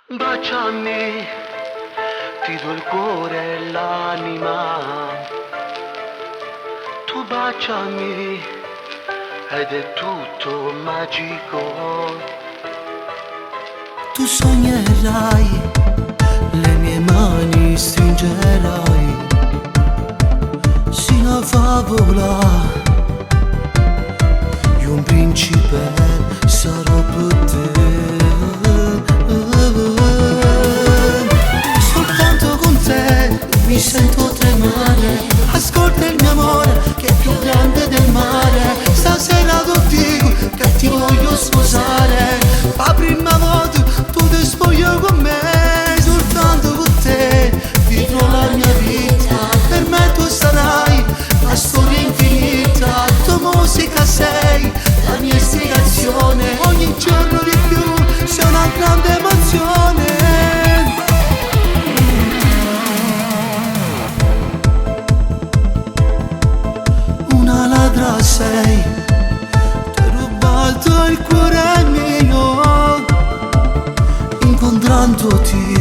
Baciami, ti do il cuore e l'anima. Tu baciami ed è tutto magico. Tu sognerai, le mie mani stringerai, sino a favola di un principe sarò per te. Soltanto con te mi sento tremare, ascolta il mio amore che è più grande del mare. Stasera ti dico che ti voglio sposare, la prima volta tu ti spoglio con me. Soltanto con te vivrò la mia vita, per me tu sarai la storia infinita. Tu musica sei la mia ispirazione, ogni giorno di più sei una grande emozione. Una ladra sei, ti ho rubato il cuore mio, incontrandoti